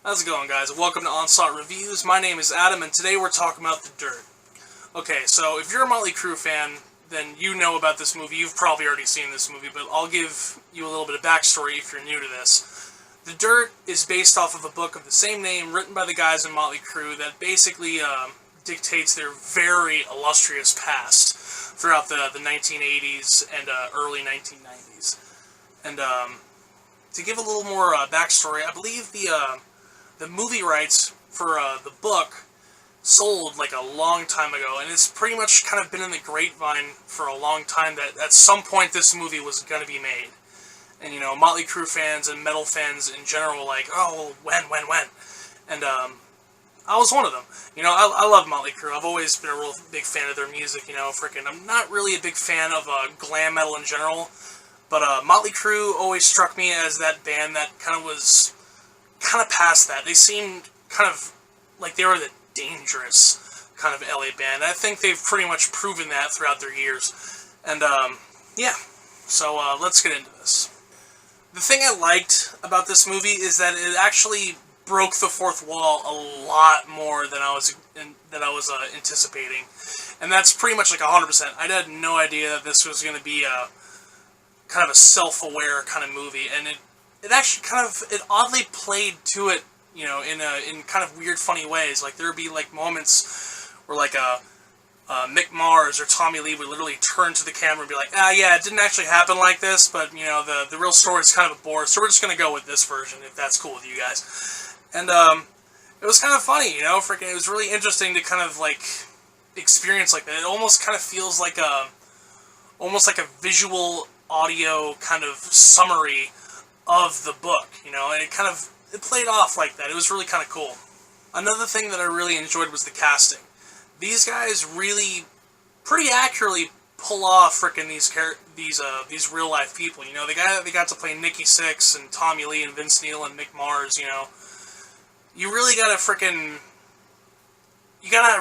How's it going, guys? Welcome to Onslaught Reviews. My name is Adam, and today we're talking about The Dirt. Okay, so if you're a Motley Crue fan, then you know about this movie. You've probably already seen this movie, but I'll give you a little bit of backstory if you're new to this. The Dirt is based off of a book of the same name written by the guys in Motley Crue that basically dictates their very illustrious past throughout the 1980s and early 1990s. And to give a little more backstory, I believe the movie rights for the book sold like a long time ago, and it's pretty much kind of been in the grapevine for a long time that at some point this movie was going to be made. And, you know, Motley Crue fans and metal fans in general were like, oh, when? And I was one of them. You know, I love Motley Crue. I've always been a real big fan of their music, you know, I'm not really a big fan of glam metal in general, but Motley Crue always struck me as that band that was kind of past that. They seemed kind of like they were the dangerous kind of LA band. I think they've pretty much proven that throughout their years. And, yeah. So, let's get into this. The thing I liked about this movie is that it actually broke the fourth wall a lot more than I was anticipating. And that's pretty much like 100%. I had no idea that this was going to be a kind of a self-aware kind of movie, and it actually it oddly played to it, you know, in kind of weird, funny ways. Like, there would be, like, moments where, like, Mick Mars or Tommy Lee would literally turn to the camera and be like, yeah, it didn't actually happen like this, but, you know, the real story is kind of a bore, so we're just gonna go with this version, if that's cool with you guys. And, it was kind of funny, you know, it was really interesting to kind of, like, experience like that. It almost kind of feels like almost like a visual audio kind of summary of the book, you know, and it played off like that. It was really kind of cool. Another thing that I really enjoyed was the casting. These guys really pretty accurately pull off these real life people. You know, they got to play Nikki Sixx and Tommy Lee and Vince Neil and Mick Mars. You know, you really gotta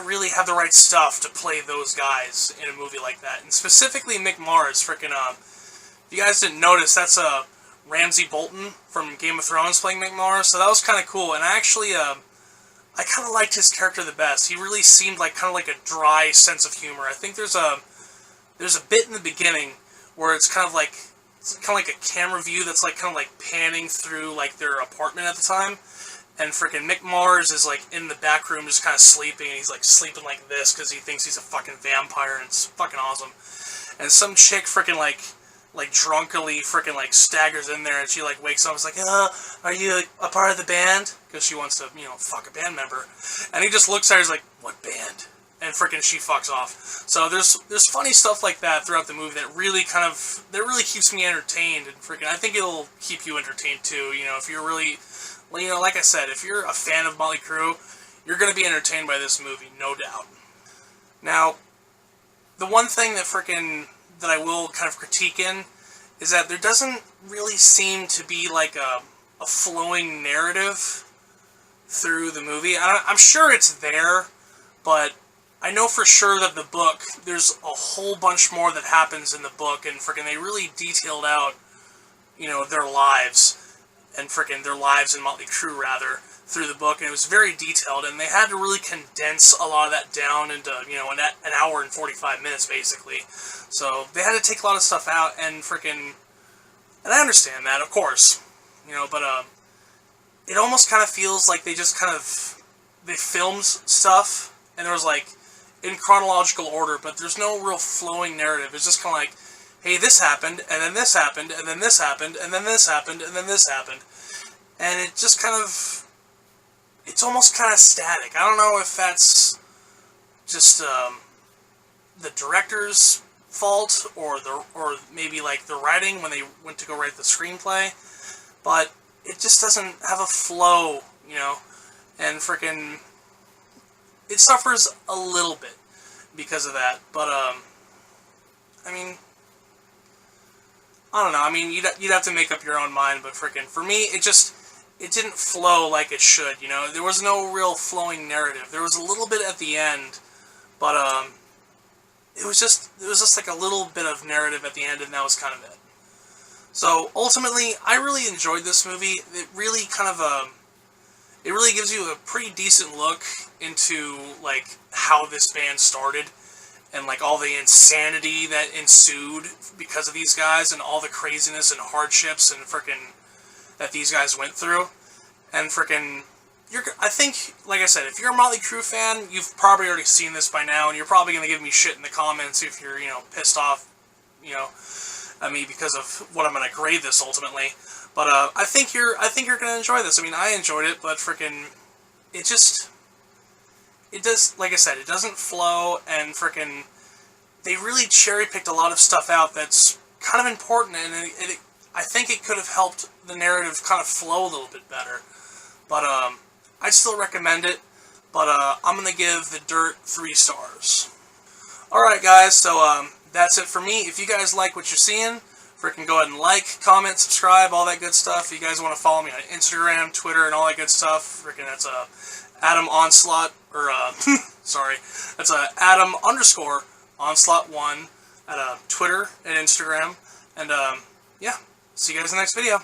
really have the right stuff to play those guys in a movie like that. And specifically Mick Mars, if you guys didn't notice, that's Ramsay Bolton from Game of Thrones playing Mick Mars, so that was kind of cool. And I actually, I kind of liked his character the best. He really seemed like kind of like a dry sense of humor. I think there's a bit in the beginning where it's kind of like a camera view that's like kind of like panning through like their apartment at the time, and Mick Mars is like in the back room just kind of sleeping, and he's like sleeping like this because he thinks he's a fucking vampire, and it's fucking awesome. And some chick like drunkily like staggers in there, and she like wakes up and is like, are you a part of the band? Because she wants to, you know, fuck a band member. And he just looks at her, he's like, what band? And she fucks off. So there's funny stuff like that throughout the movie that really keeps me entertained, and I think it'll keep you entertained too. You know, if you're really, you know, like I said, if you're a fan of Motley Crue, you're gonna be entertained by this movie, no doubt. Now, the one thing that I will kind of critique in is that there doesn't really seem to be like a flowing narrative through the movie. I'm sure it's there, but I know for sure that the book, there's a whole bunch more that happens in the book, and they really detailed out, you know, their lives, and their lives in Motley Crue, rather, through the book, and it was very detailed, and they had to really condense a lot of that down into, you know, an hour and 45 minutes, basically. So they had to take a lot of stuff out, and I understand that, of course, you know, but it almost kind of feels like they filmed stuff, and there was like, in chronological order, but there's no real flowing narrative. It's just kind of like, hey, this happened, and then this happened, and then this happened, and then this happened, and then this happened. And it just it's almost kind of static. I don't know if that's just the director's fault, or maybe like the writing when they went to go write the screenplay, but it just doesn't have a flow, you know, and it suffers a little bit because of that. But I mean, I don't know. I mean, you'd have to make up your own mind, but for me, it didn't flow like it should, you know. There was no real flowing narrative. There was a little bit at the end, but it was just like a little bit of narrative at the end, and that was kind of it. So ultimately, I really enjoyed this movie. It really kind of it really gives you a pretty decent look into, like, how this band started, and, like, all the insanity that ensued because of these guys, and all the craziness and hardships and frickin' that these guys went through. And frickin', I think, like I said, if you're a Motley Crue fan, you've probably already seen this by now, and you're probably going to give me shit in the comments if you're, pissed off, at me because of what I'm going to grade this ultimately. But I think you're going to enjoy this. I mean, I enjoyed it, but frickin', it does, like I said, it doesn't flow, and frickin', they really cherry-picked a lot of stuff out that's kind of important, and I think it could have helped the narrative kind of flow a little bit better. But I'd still recommend it, but I'm going to give The Dirt 3 stars. Alright guys, so that's it for me. If you guys like what you're seeing, freaking go ahead and like, comment, subscribe, all that good stuff. If you guys want to follow me on Instagram, Twitter, and all that good stuff, freaking that's Adam Onslaught, or sorry, that's Adam _ Onslaught1 at Twitter and Instagram. And yeah, see you guys in the next video.